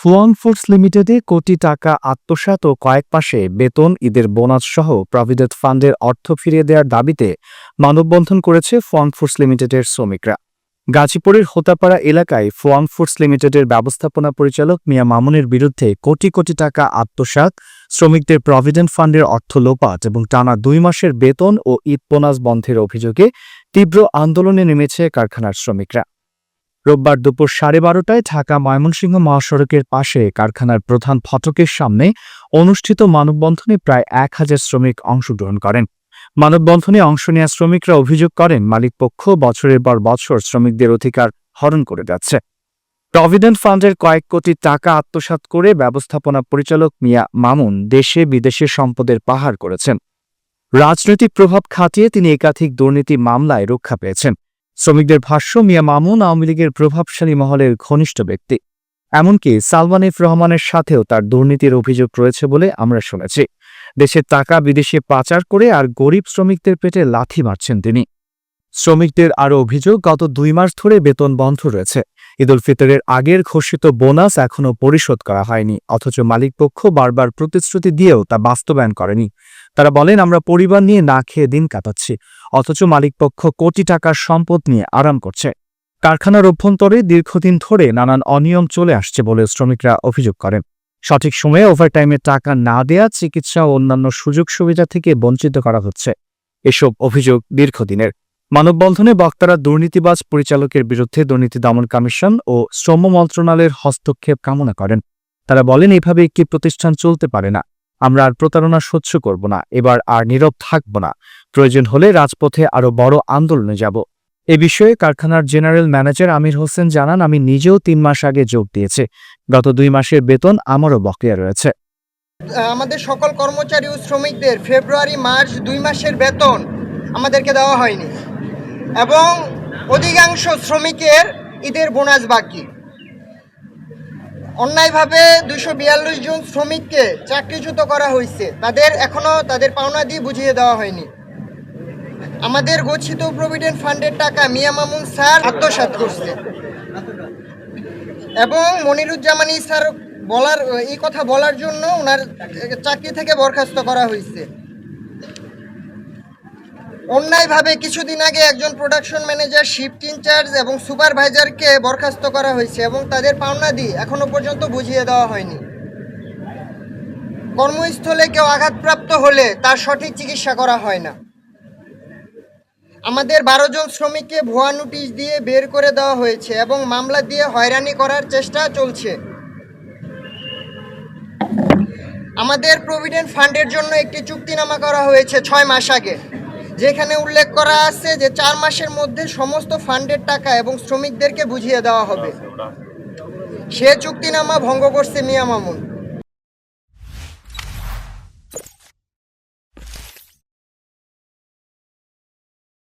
Fu-Wang foods লিমিটেডে কোটি টাকা আত্মসাৎ ও কয়েক মাসে বেতন, ঈদের বোনাস সহ প্রভিডেন্ট ফান্ডের অর্থ ফিরিয়ে দেওয়ার দাবিতে মানববন্ধন করেছে ফুয়াং ফুডস লিমিটেডের শ্রমিকরা। গাজীপুরের হোতাপাড়া এলাকায় ফুয়াং ফুডস লিমিটেডের ব্যবস্থাপনা পরিচালক মিয়া মামুনের বিরুদ্ধে কোটি কোটি টাকা আত্মসাৎ, শ্রমিকদের প্রভিডেন্ট ফান্ডের অর্থ লোপাট এবং টানা 2 মাসের বেতন ও ঈদ বোনাস বন্ধের অভিযোগে তীব্র আন্দোলনে নেমেছে কারখানার শ্রমিকরা। রোববার দুপুর 12:30টায় ঢাকা ময়মনসিংহ মহাসড়কের পাশে কারখানার প্রধান ফটকের সামনে অনুষ্ঠিত মানববন্ধনে প্রায় 1000 শ্রমিক অংশগ্রহণ করেন। মানববন্ধনে অংশ নেওয়া শ্রমিকরা অভিযোগ করেন, মালিকপক্ষ বছরের পর বছর শ্রমিকদের অধিকার হরণ করে যাচ্ছে। প্রভিডেন্ট ফান্ডের কয়েক কোটি টাকা আত্মসাৎ করে ব্যবস্থাপনা পরিচালক মিয়া মামুন দেশে বিদেশে সম্পদের পাহাড় করেছেন। রাজনৈতিক প্রভাব খাটিয়ে তিনি একাধিক দুর্নীতি মামলায় রক্ষা পেয়েছেন। শ্রমিকদের ভাষ্য, মিয়া মামুন আওয়ামী লীগের প্রভাবশালী মহলের ঘনিষ্ঠ ব্যক্তি। এমনকি সালমান এফ রহমানের সাথেও তার দুর্নীতির অভিযোগ রয়েছে বলে আমরা শুনেছি। দেশের টাকা বিদেশে পাচার করে আর গরিব শ্রমিকদের পেটে লাথি মারছেন তিনি। শ্রমিকদের আরও অভিযোগ, গত 2 মাস ধরে বেতন বন্ধ রয়েছে। ঈদ উল ফিতরের আগের ঘোষিত বোনাস এখনও পরিশোধ করা হয়নি, অথচ মালিকপক্ষ বারবার প্রতিশ্রুতি দিয়েও তা বাস্তবায়ন করেনি। তারা বলেন, আমরা পরিবার নিয়ে না খেয়ে দিন কাটাচ্ছি, অথচ মালিকপক্ষ কোটি টাকার সম্পদ নিয়ে আরাম করছে। কারখানার অভ্যন্তরে দীর্ঘদিন ধরে নানান অনিয়ম চলে আসছে বলে শ্রমিকরা অভিযোগ করেন। সঠিক সময়ে ওভারটাইমের টাকা না দেয়া, চিকিৎসা ও অন্যান্য সুযোগ সুবিধা থেকে বঞ্চিত করা হচ্ছে। এসব অভিযোগ দীর্ঘদিনের। মানববন্ধনে বক্তারা দুর্নীতিবাজ পরিচালকের বিরুদ্ধে দুর্নীতি দমন কমিশন ও শ্রম মন্ত্রণালয়ের হস্তক্ষেপ কামনা করেন। তারা বলেন, এভাবে একটি প্রতিষ্ঠান চলতে পারে না। আমরা আর প্রতারণা সহ্য করব না, এবার আর নীরব থাকব না। প্রয়োজন হলে রাজপথে আরও বড় আন্দোলনে যাব। এ বিষয়ে কারখানার জেনারেল ম্যানেজার আমির হোসেন জানান, আমি নিজেও 3 মাস আগে যোগ দিয়েছি। গত 2 মাসের বেতন আমারও বকেয়া রয়েছে। আমাদের সকল কর্মচারী ও শ্রমিকদের ফেব্রুয়ারি, মার্চ 2 মাসের বেতন আমাদেরকে দেওয়া হয়নি এবং অধিকাংশ শ্রমিকের ঈদের বোনাস বাকি। অন্যায়ভাবে 242 জন শ্রমিককে চাকরিচ্যুত করা হয়েছে, তাদের এখনও তাদের পাওনা দিয়ে বুঝিয়ে দেওয়া হয়নি। আমাদের গচ্ছিত প্রভিডেন্ট ফান্ডের টাকা মিয়া মামুন স্যার আত্মসাৎ করছে এবং মনিরুজ্জামানী স্যার এই কথা বলার জন্য ওনার চাকরি থেকে বরখাস্ত করা হয়েছে। অন্যায়ভাবে কিছুদিন আগে একজন প্রোডাকশন ম্যানেজার, শিফট ইনচার্জ এবং সুপারভাইজারকে বরখাস্ত করা হয়েছে এবং তাদের পাওনা দিয়ে এখনো পর্যন্ত বুঝিয়ে দেওয়া হয়নি। কর্মস্থলে কেউ আঘাতপ্রাপ্ত হলে তার সঠিক চিকিৎসা করা হয় না। আমাদের 12 জন শ্রমিককে ভুয়া নোটিশ দিয়ে বের করে দেওয়া হয়েছে এবং মামলা দিয়ে হয়রানি করার চেষ্টা চলছে। আমাদের প্রভিডেন্ট ফান্ডের জন্য একটি চুক্তিনামা করা হয়েছে 6 মাস আগে, যেখানে উল্লেখ করা আছে যে 4 মাসের মধ্যে সমস্ত ফান্ডের টাকা এবং শ্রমিকদেরকে বুঝিয়ে দেওয়া হবে। সে চুক্তিনামা ভঙ্গ করছে মিয়া মামুন।